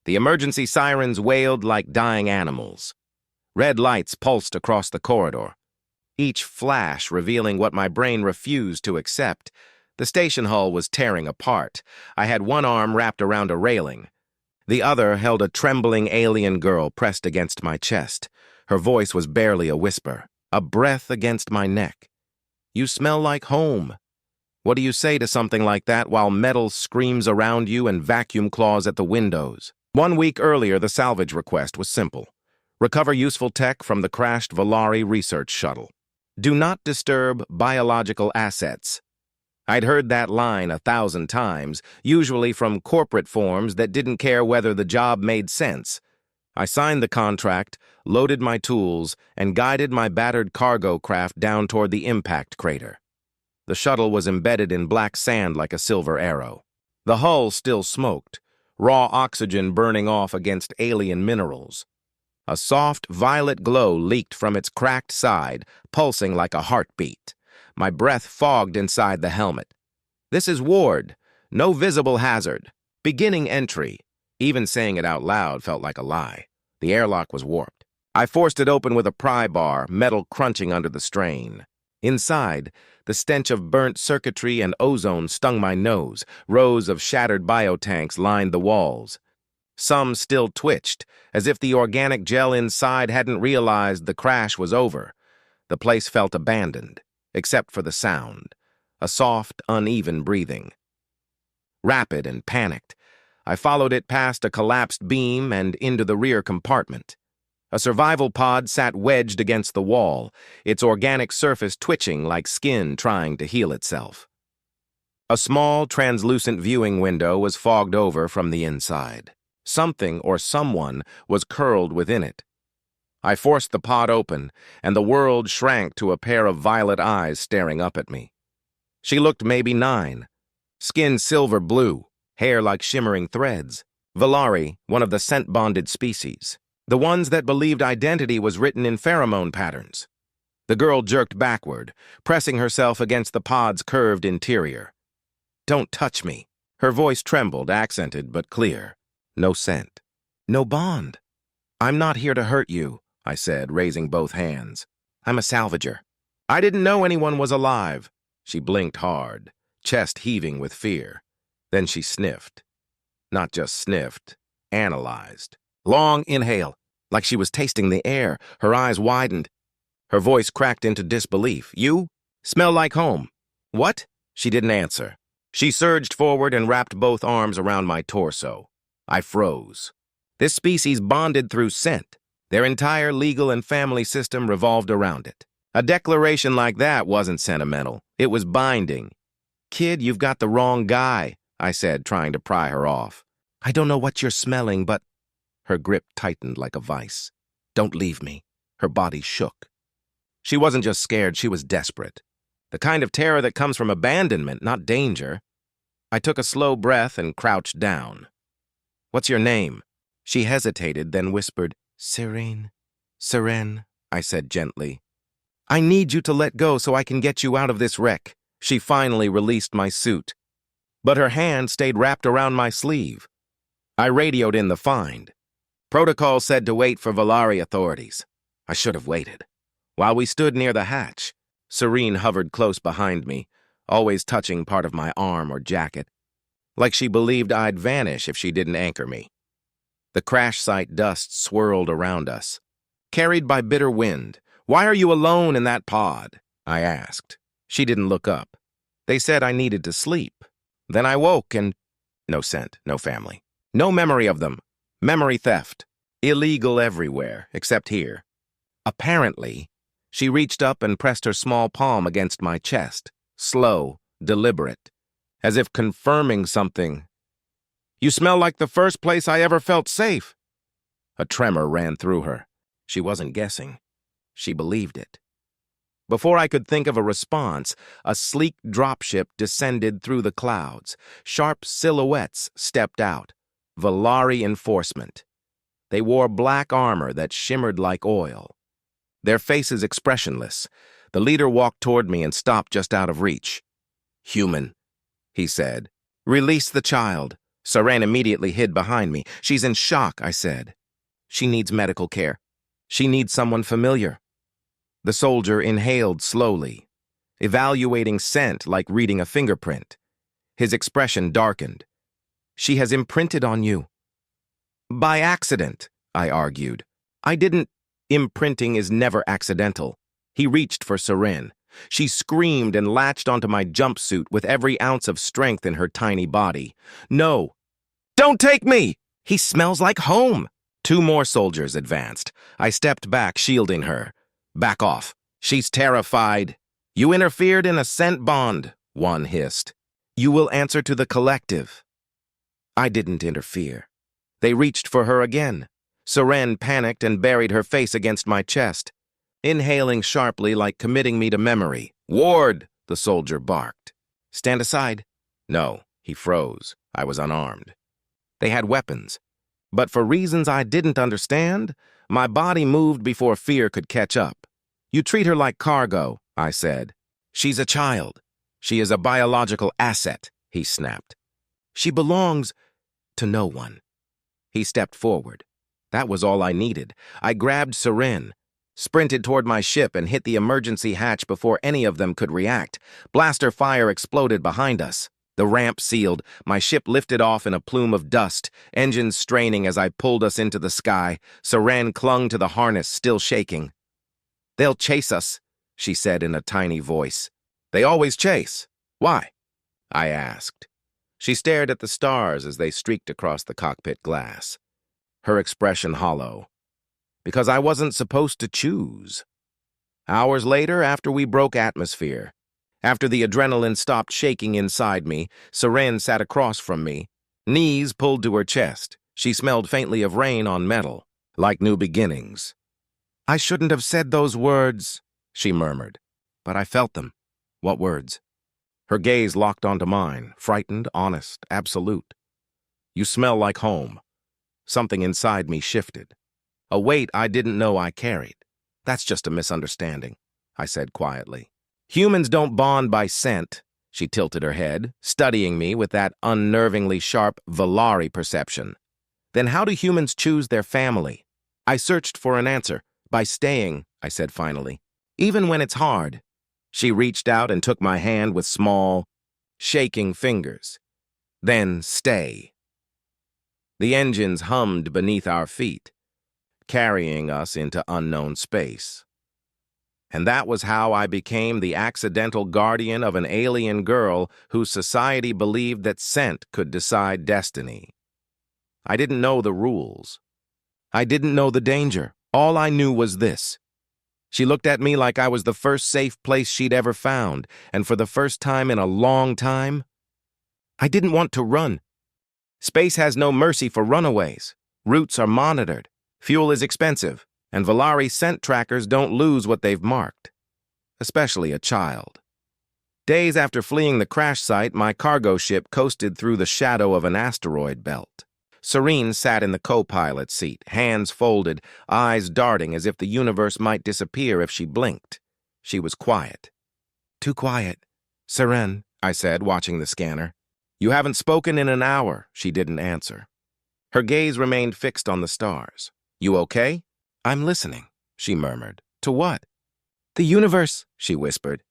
The emergency sirens wailed like dying animals. Red lights pulsed across the corridor, each flash revealing what my brain refused to accept. The station hull was tearing apart. I had one arm wrapped around a railing. The other held a trembling alien girl pressed against my chest. Her voice was barely a whisper, a breath against my neck. "You smell like home." What do you say to something like that while metal screams around you and vacuum claws at the windows? 1 week earlier, the salvage request was simple. Recover useful tech from the crashed Volari research shuttle. Do not disturb biological assets. I'd heard that line 1,000 times, usually from corporate forms that didn't care whether the job made sense. I signed the contract, loaded my tools, and guided my battered cargo craft down toward the impact crater. The shuttle was embedded in black sand like a silver arrow. The hull still smoked, raw oxygen burning off against alien minerals. A soft violet glow leaked from its cracked side, pulsing like a heartbeat. My breath fogged inside the helmet. "This is Ward. No visible hazard. Beginning entry." Even saying it out loud felt like a lie. The airlock was warped. I forced it open with a pry bar, metal crunching under the strain. Inside, the stench of burnt circuitry and ozone stung my nose. Rows of shattered biotanks lined the walls. Some still twitched, as if the organic gel inside hadn't realized the crash was over. The place felt abandoned, except for the sound, a soft, uneven breathing. Rapid and panicked, I followed it past a collapsed beam and into the rear compartment. A survival pod sat wedged against the wall, its organic surface twitching like skin trying to heal itself. A small, translucent viewing window was fogged over from the inside. Something or someone was curled within it. I forced the pod open, and the world shrank to a pair of violet eyes staring up at me. She looked maybe 9. Skin silver blue, hair like shimmering threads. Volari, one of the scent-bonded species. The ones that believed identity was written in pheromone patterns. The girl jerked backward, pressing herself against the pod's curved interior. "Don't touch me." Her voice trembled, accented but clear. No scent. No bond. "I'm not here to hurt you," I said, raising both hands. "I'm a salvager." "I didn't know anyone was alive." She blinked hard, chest heaving with fear. Then she sniffed. Not just sniffed, analyzed. Long inhale, like she was tasting the air. Her eyes widened. Her voice cracked into disbelief. "You? Smell like home." "What?" She didn't answer. She surged forward and wrapped both arms around my torso. I froze. This species bonded through scent. Their entire legal and family system revolved around it. A declaration like that wasn't sentimental. It was binding. "Kid, you've got the wrong guy," I said, trying to pry her off. "I don't know what you're smelling, but—" Her grip tightened like a vice. "Don't leave me." Her body shook. She wasn't just scared, she was desperate. The kind of terror that comes from abandonment, not danger. I took a slow breath and crouched down. "What's your name?" She hesitated, then whispered, "Serene." "Seren," I said gently. "I need you to let go so I can get you out of this wreck." She finally released my suit, but her hand stayed wrapped around my sleeve. I radioed in the find. Protocol said to wait for Volari authorities. I should have waited. While we stood near the hatch, Serene hovered close behind me, always touching part of my arm or jacket, like she believed I'd vanish if she didn't anchor me. The crash site dust swirled around us. Carried by bitter wind. "Why are you alone in that pod?" I asked. She didn't look up. "They said I needed to sleep. Then I woke and—" No scent, no family. No memory of them. Memory theft. Illegal everywhere, except here. Apparently, she reached up and pressed her small palm against my chest, slow, deliberate, as if confirming something. "You smell like the first place I ever felt safe." A tremor ran through her. She wasn't guessing. She believed it. Before I could think of a response, a sleek dropship descended through the clouds. Sharp silhouettes stepped out. Volari enforcement. They wore black armor that shimmered like oil. Their faces expressionless. The leader walked toward me and stopped just out of reach. "Human," he said. "Release the child." Seren immediately hid behind me. She's in shock, I said. She needs medical care. She needs someone familiar. The soldier inhaled slowly, evaluating scent like reading a fingerprint. His expression darkened. She has imprinted on you. By accident, I argued. I didn't. Imprinting is never accidental. He reached for Seren. She screamed and latched onto my jumpsuit with every ounce of strength in her tiny body. No! Don't take me! He smells like home! 2 more soldiers advanced. I stepped back, shielding her. Back off. She's terrified. You interfered in a scent bond, one hissed. You will answer to the collective. I didn't interfere. They reached for her again. Seren panicked and buried her face against my chest, inhaling sharply like committing me to memory. Ward, the soldier barked. Stand aside. No, he froze. I was unarmed. They had weapons. But for reasons I didn't understand, my body moved before fear could catch up. You treat her like cargo, I said. She's a child. She is a biological asset, he snapped. She belongs to no one. He stepped forward. That was all I needed. I grabbed Seren, sprinted toward my ship, and hit the emergency hatch before any of them could react. Blaster fire exploded behind us. The ramp sealed. My ship lifted off in a plume of dust, engines straining as I pulled us into the sky. Seren clung to the harness, still shaking. They'll chase us, she said in a tiny voice. They always chase. Why? I asked. She stared at the stars as they streaked across the cockpit glass, her expression hollow. Because I wasn't supposed to choose. Hours later, after we broke atmosphere, after the adrenaline stopped shaking inside me, Seren sat across from me, knees pulled to her chest. She smelled faintly of rain on metal, like new beginnings. I shouldn't have said those words, she murmured, but I felt them. What words? Her gaze locked onto mine, frightened, honest, absolute. You smell like home. Something inside me shifted. A weight I didn't know I carried. That's just a misunderstanding, I said quietly. Humans don't bond by scent, she tilted her head, studying me with that unnervingly sharp Valari perception. Then how do humans choose their family? I searched for an answer. By staying, I said finally. Even when it's hard. She reached out and took my hand with small, shaking fingers. Then stay. The engines hummed beneath our feet, carrying us into unknown space. And that was how I became the accidental guardian of an alien girl whose society believed that scent could decide destiny. I didn't know the rules. I didn't know the danger. All I knew was this. She looked at me like I was the first safe place she'd ever found, and for the first time in a long time, I didn't want to run. Space has no mercy for runaways. Routes are monitored. Fuel is expensive, and Valari scent trackers don't lose what they've marked, especially a child. Days after fleeing the crash site, my cargo ship coasted through the shadow of an asteroid belt. Seren sat in the co-pilot seat, hands folded, eyes darting as if the universe might disappear if she blinked. She was quiet. Too quiet. Seren, I said, watching the scanner. You haven't spoken in an hour, she didn't answer. Her gaze remained fixed on the stars. You okay? I'm listening, she murmured. To what? The universe, she whispered.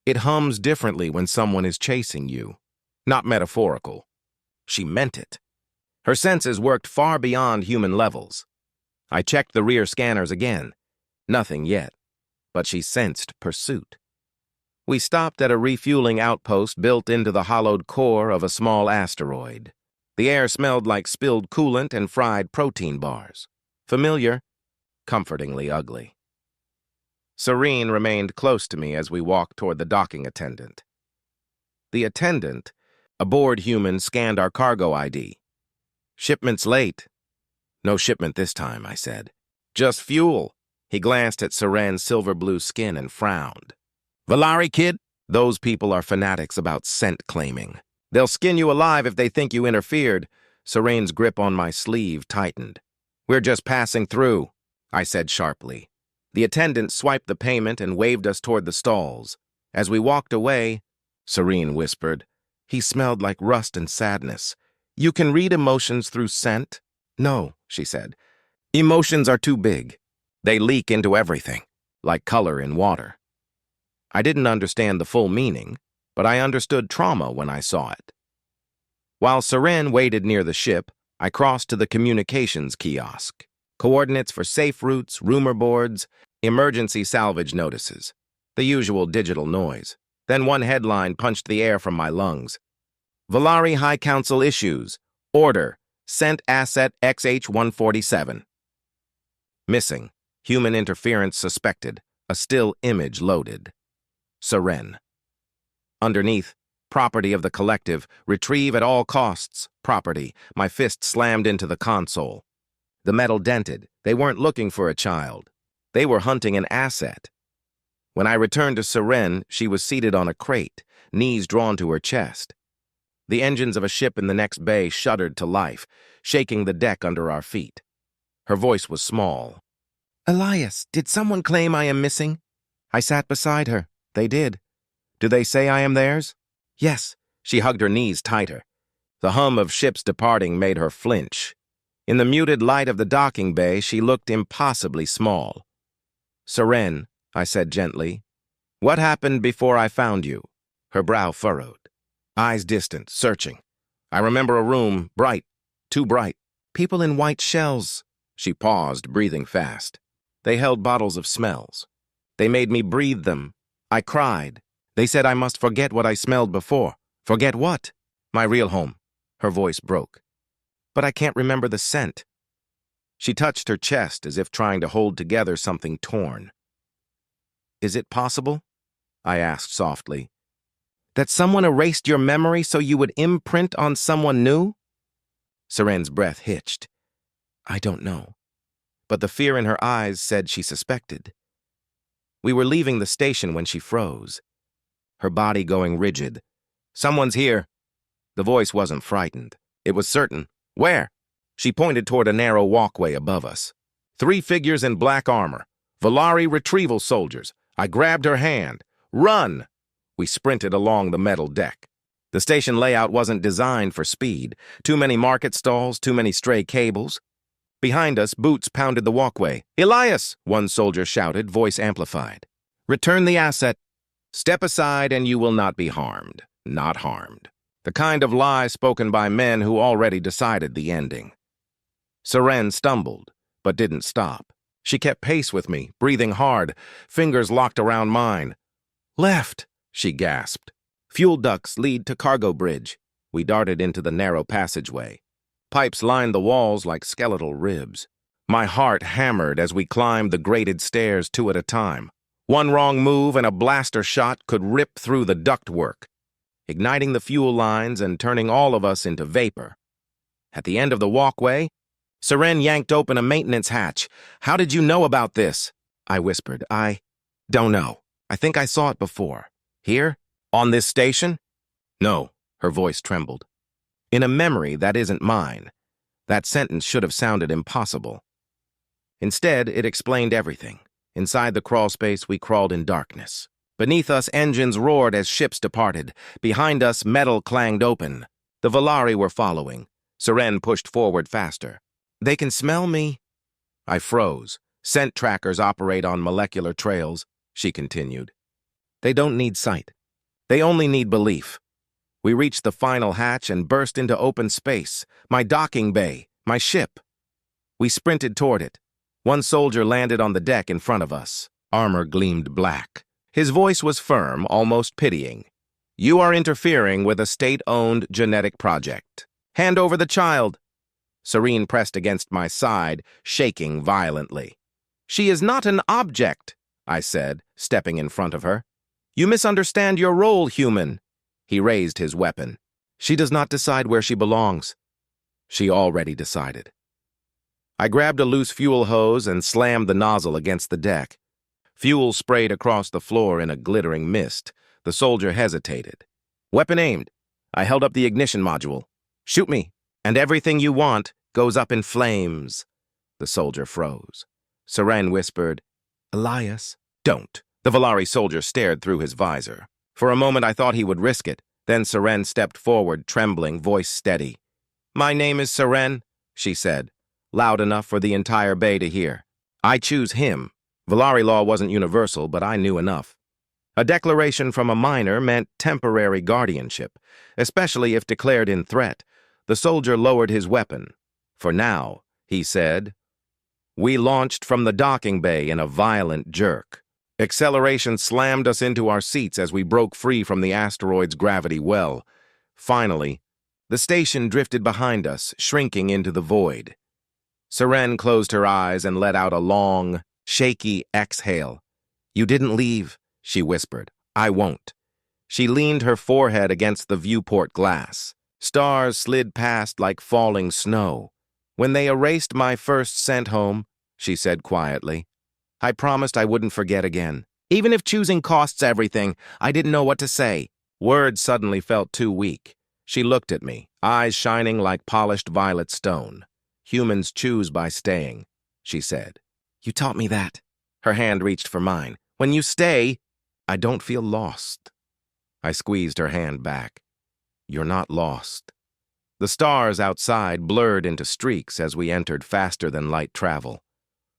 It hums differently when someone is chasing you. Not metaphorical. She meant it. Her senses worked far beyond human levels. I checked the rear scanners again. Nothing yet, but she sensed pursuit. We stopped at a refueling outpost built into the hollowed core of a small asteroid. The air smelled like spilled coolant and fried protein bars. Familiar, comfortingly ugly. Seren remained close to me as we walked toward the docking attendant. The attendant, a bored human, scanned our cargo ID. Shipment's late. No shipment this time, I said. Just fuel. He glanced at Seren's silver-blue skin and frowned. Valari, kid? Those people are fanatics about scent claiming. They'll skin you alive if they think you interfered. Seren's grip on my sleeve tightened. We're just passing through, I said sharply. The attendant swiped the payment and waved us toward the stalls. As we walked away, Seren whispered, he smelled like rust and sadness. You can read emotions through scent? No, she said. Emotions are too big. They leak into everything, like color in water. I didn't understand the full meaning, but I understood trauma when I saw it. While Seren waited near the ship, I crossed to the communications kiosk. Coordinates for safe routes, rumor boards, emergency salvage notices. The usual digital noise. Then one headline punched the air from my lungs. Valari High Council issues. Order. Sent asset XH-147. Missing. Human interference suspected. A still image loaded. Seren. Underneath, property of the collective. Retrieve at all costs. Property. My fist slammed into the console. The metal dented. They weren't looking for a child. They were hunting an asset. When I returned to Seren, she was seated on a crate, knees drawn to her chest. The engines of a ship in the next bay shuddered to life, shaking the deck under our feet. Her voice was small. Elias, did someone claim I am missing? I sat beside her. They did. Do they say I am theirs? Yes. She hugged her knees tighter. The hum of ships departing made her flinch. In the muted light of the docking bay, she looked impossibly small. Seren, I said gently, what happened before I found you? Her brow furrowed. Eyes distant, searching. I remember a room, bright, too bright. People in white shells. She paused, breathing fast. They held bottles of smells. They made me breathe them. I cried. They said I must forget what I smelled before. Forget what? My real home. Her voice broke. But I can't remember the scent. She touched her chest as if trying to hold together something torn. Is it possible? I asked softly. That someone erased your memory so you would imprint on someone new? Seren's breath hitched. I don't know. But the fear in her eyes said she suspected. We were leaving the station when she froze, her body going rigid. Someone's here. The voice wasn't frightened. It was certain. Where? She pointed toward a narrow walkway above us. 3 figures in black armor. Valari retrieval soldiers. I grabbed her hand. Run! We sprinted along the metal deck. The station layout wasn't designed for speed. Too many market stalls, too many stray cables. Behind us, boots pounded the walkway. Elias! One soldier shouted, voice amplified. Return the asset. Step aside and you will not be harmed. Not harmed. The kind of lie spoken by men who already decided the ending. Seren stumbled, but didn't stop. She kept pace with me, breathing hard, fingers locked around mine. Left, she gasped. Fuel ducts lead to cargo bridge. We darted into the narrow passageway. Pipes lined the walls like skeletal ribs. My heart hammered as we climbed the grated stairs 2 at a time. One wrong move and a blaster shot could rip through the ductwork, igniting the fuel lines and turning all of us into vapor. At the end of the walkway, Seren yanked open a maintenance hatch. How did you know about this? I whispered. I don't know. I think I saw it before. Here? On this station? No, her voice trembled. In a memory that isn't mine. That sentence should have sounded impossible. Instead, it explained everything. Inside the crawlspace, we crawled in darkness. Beneath us, engines roared as ships departed. Behind us, metal clanged open. The Valari were following. Seren pushed forward faster. They can smell me. I froze. Scent trackers operate on molecular trails, she continued. They don't need sight. They only need belief. We reached the final hatch and burst into open space. My docking bay, my ship. We sprinted toward it. One soldier landed on the deck in front of us. Armor gleamed black. His voice was firm, almost pitying. You are interfering with a state-owned genetic project. Hand over the child. Serene pressed against my side, shaking violently. She is not an object, I said, stepping in front of her. You misunderstand your role, human. He raised his weapon. She does not decide where she belongs. She already decided. I grabbed a loose fuel hose and slammed the nozzle against the deck. Fuel sprayed across the floor in a glittering mist. The soldier hesitated. Weapon aimed. I held up the ignition module. Shoot me, and everything you want goes up in flames. The soldier froze. Seren whispered, Elias, don't. The Valari soldier stared through his visor. For a moment I thought he would risk it. Then Seren stepped forward, trembling, voice steady. My name is Seren, she said, loud enough for the entire bay to hear. I choose him. Valari law wasn't universal, but I knew enough. A declaration from a minor meant temporary guardianship, especially if declared in threat. The soldier lowered his weapon. For now, he said. We launched from the docking bay in a violent jerk. Acceleration slammed us into our seats as we broke free from the asteroid's gravity well. Finally, the station drifted behind us, shrinking into the void. Seren closed her eyes and let out a long, shaky exhale. You didn't leave, she whispered. I won't. She leaned her forehead against the viewport glass. Stars slid past like falling snow. When they erased my first scent home, she said quietly, I promised I wouldn't forget again. Even if choosing costs everything, I didn't know what to say. Words suddenly felt too weak. She looked at me, eyes shining like polished violet stone. Humans choose by staying, she said. You taught me that. Her hand reached for mine. When you stay, I don't feel lost. I squeezed her hand back. You're not lost. The stars outside blurred into streaks as we entered faster than light travel.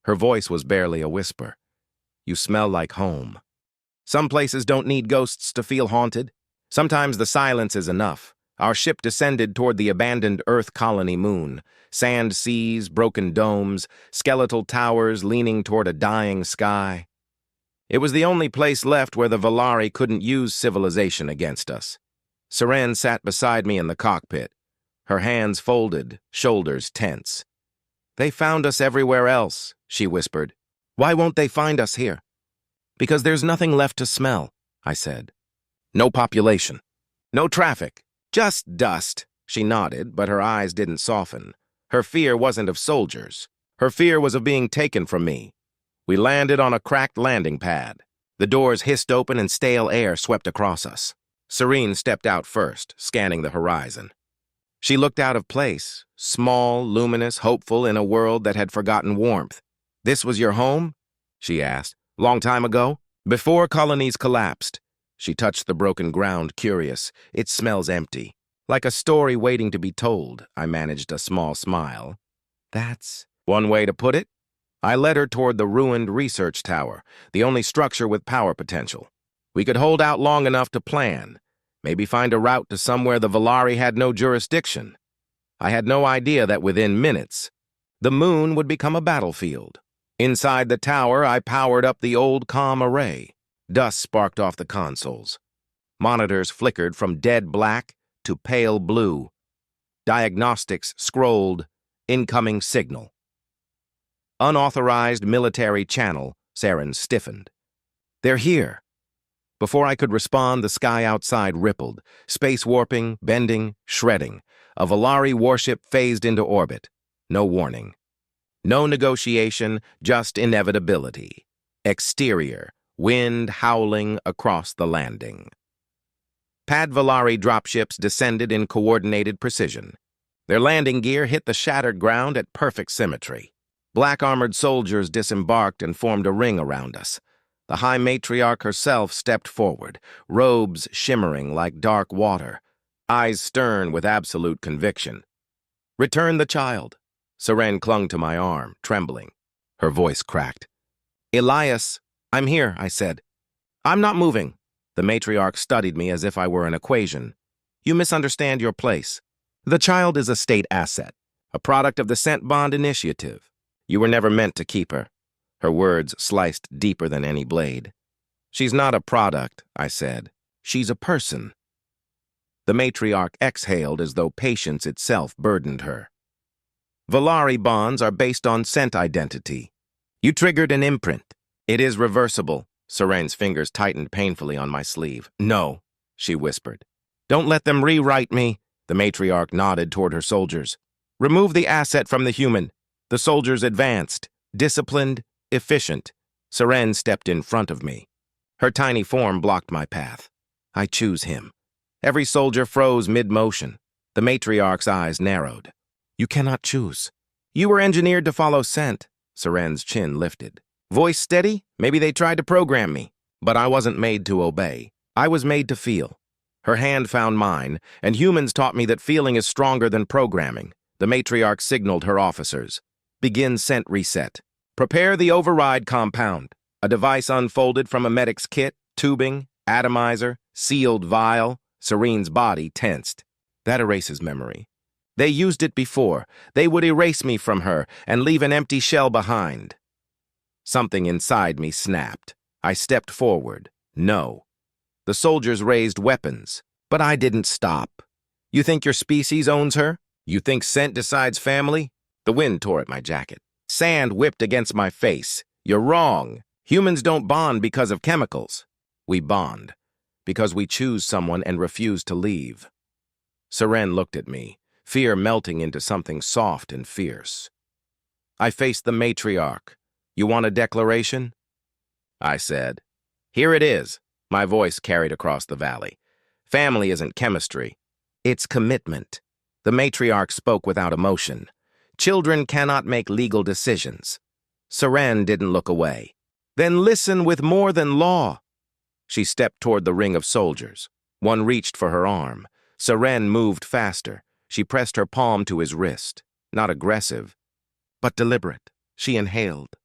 Her voice was barely a whisper. You smell like home. Some places don't need ghosts to feel haunted. Sometimes the silence is enough. Our ship descended toward the abandoned Earth colony moon. Sand seas, broken domes, skeletal towers leaning toward a dying sky. It was the only place left where the Valari couldn't use civilization against us. Seren sat beside me in the cockpit, her hands folded, shoulders tense. They found us everywhere else, she whispered. Why won't they find us here? Because there's nothing left to smell, I said. No population. No traffic. Just dust. She nodded, but her eyes didn't soften. Her fear wasn't of soldiers. Her fear was of being taken from me. We landed on a cracked landing pad. The doors hissed open and stale air swept across us. Serene stepped out first, scanning the horizon. She looked out of place, small, luminous, hopeful in a world that had forgotten warmth. This was your home? She asked. Long time ago? Before colonies collapsed. She touched the broken ground, curious. It smells empty. Like a story waiting to be told, I managed a small smile. That's one way to put it. I led her toward the ruined research tower, the only structure with power potential. We could hold out long enough to plan, maybe find a route to somewhere the Valari had no jurisdiction. I had no idea that within minutes, the moon would become a battlefield. Inside the tower, I powered up the old comm array. Dust sparked off the consoles. Monitors flickered from dead black to pale blue. Diagnostics scrolled, incoming signal. Unauthorized military channel, Seren stiffened. They're here. Before I could respond, the sky outside rippled, space warping, bending, shredding. A Valari warship phased into orbit. No warning. No negotiation, just inevitability. Exterior, wind howling across the landing. Pad Valari dropships descended in coordinated precision. Their landing gear hit the shattered ground at perfect symmetry. Black-armored soldiers disembarked and formed a ring around us. The High Matriarch herself stepped forward, robes shimmering like dark water, eyes stern with absolute conviction. Return the child. Seren clung to my arm, trembling. Her voice cracked. Elias, I'm here, I said. I'm not moving. The matriarch studied me as if I were an equation. You misunderstand your place. The child is a state asset, a product of the Scent Bond Initiative. You were never meant to keep her. Her words sliced deeper than any blade. She's not a product, I said. She's a person. The matriarch exhaled as though patience itself burdened her. Valari bonds are based on scent identity. You triggered an imprint. It is reversible. Serene's fingers tightened painfully on my sleeve. No, she whispered. Don't let them rewrite me. The matriarch nodded toward her soldiers. Remove the asset from the human. The soldiers advanced, disciplined, efficient. Seren stepped in front of me. Her tiny form blocked my path. I choose him. Every soldier froze mid-motion. The matriarch's eyes narrowed. You cannot choose. You were engineered to follow scent. Seren's chin lifted. Voice steady? Maybe they tried to program me. But I wasn't made to obey. I was made to feel. Her hand found mine, and humans taught me that feeling is stronger than programming. The matriarch signaled her officers. Begin scent reset. Prepare the override compound. A device unfolded from a medic's kit, tubing, atomizer, sealed vial. Serene's body tensed. That erases memory. They used it before. They would erase me from her and leave an empty shell behind. Something inside me snapped. I stepped forward. No. The soldiers raised weapons, but I didn't stop. You think your species owns her? You think scent decides family? The wind tore at my jacket. Sand whipped against my face. You're wrong. Humans don't bond because of chemicals. We bond because we choose someone and refuse to leave. Seren looked at me, fear melting into something soft and fierce. I faced the matriarch. You want a declaration? I said. Here it is. My voice carried across the valley. Family isn't chemistry. It's commitment. The matriarch spoke without emotion. Children cannot make legal decisions. Seren didn't look away. Then listen with more than law. She stepped toward the ring of soldiers. One reached for her arm. Seren moved faster. She pressed her palm to his wrist. Not aggressive, but deliberate. She inhaled.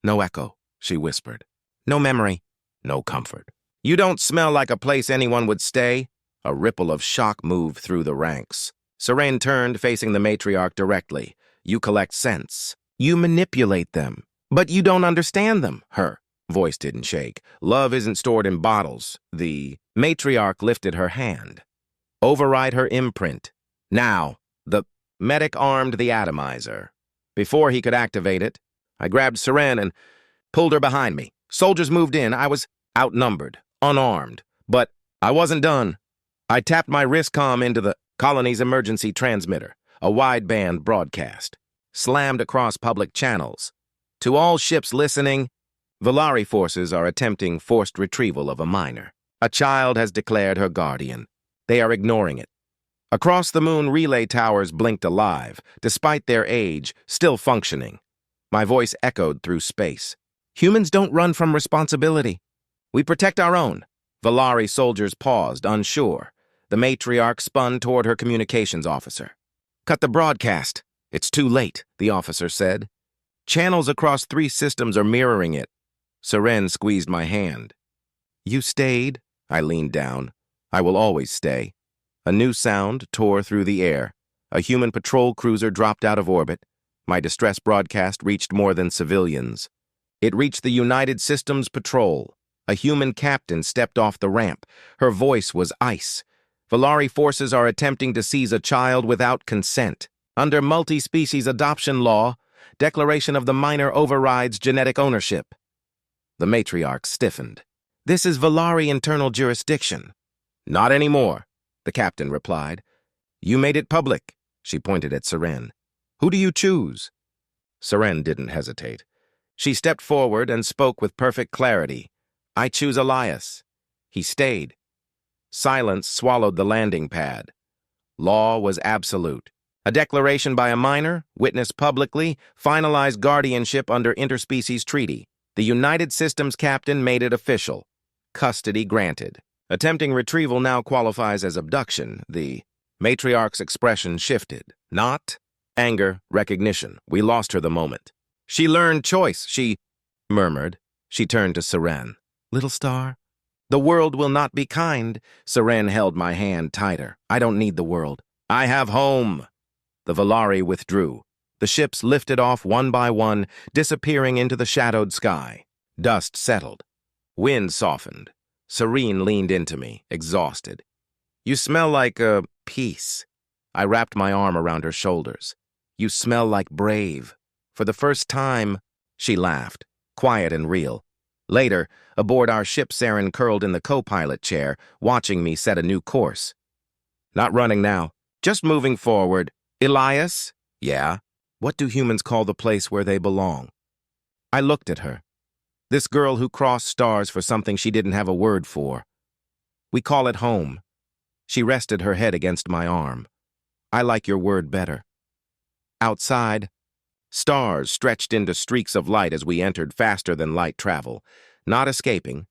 No echo, she whispered. No memory, no comfort. You don't smell like a place anyone would stay. A ripple of shock moved through the ranks. Seren turned, facing the matriarch directly. You collect scents. You manipulate them. But you don't understand them. Her voice didn't shake. Love isn't stored in bottles. The matriarch lifted her hand. Override her imprint. Now, the medic armed the atomizer. Before he could activate it, I grabbed Seren and pulled her behind me. Soldiers moved in. I was outnumbered, unarmed. But I wasn't done. I tapped my wrist comm into the colony's emergency transmitter, a wideband broadcast, slammed across public channels. To all ships listening, Valari forces are attempting forced retrieval of a minor. A child has declared her guardian. They are ignoring it. Across the moon, relay towers blinked alive, despite their age, still functioning. My voice echoed through space. Humans don't run from responsibility. We protect our own. Valari soldiers paused, unsure. The matriarch spun toward her communications officer. Cut the broadcast. It's too late, the officer said. Channels across 3 systems are mirroring it. Seren squeezed my hand. You stayed? I leaned down. I will always stay. A new sound tore through the air. A human patrol cruiser dropped out of orbit. My distress broadcast reached more than civilians. It reached the United Systems Patrol. A human captain stepped off the ramp. Her voice was ice. Valari forces are attempting to seize a child without consent. Under multi-species adoption law, declaration of the minor overrides genetic ownership. The matriarch stiffened. This is Valari internal jurisdiction. Not anymore, the captain replied. You made it public, she pointed at Seren. Who do you choose? Seren didn't hesitate. She stepped forward and spoke with perfect clarity. I choose Elias. He stayed. Silence swallowed the landing pad. Law was absolute. A declaration by a minor, witnessed publicly, finalized guardianship under interspecies treaty. The United Systems captain made it official. Custody granted. Attempting retrieval now qualifies as abduction. The matriarch's expression shifted. Not anger, recognition. We lost her the moment. She learned choice, she murmured. She turned to Seren. Little star? The world will not be kind. Seren held my hand tighter. I don't need the world. I have home. The Valari withdrew. The ships lifted off one by one, disappearing into the shadowed sky. Dust settled. Wind softened. Serene leaned into me, exhausted. You smell like a peace. I wrapped my arm around her shoulders. You smell like brave. For the first time, she laughed, quiet and real. Later, aboard our ship, Seren curled in the co-pilot chair, watching me set a new course. Not running now, just moving forward. Elias? Yeah. What do humans call the place where they belong? I looked at her. This girl who crossed stars for something she didn't have a word for. We call it home. She rested her head against my arm. I like your word better. Outside, stars stretched into streaks of light as we entered faster than light travel, not escaping,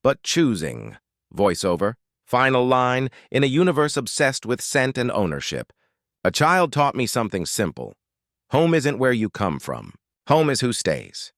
but choosing. Voiceover, Final line, in a universe obsessed with scent and ownership. A child taught me something simple. Home isn't where you come from. Home is who stays.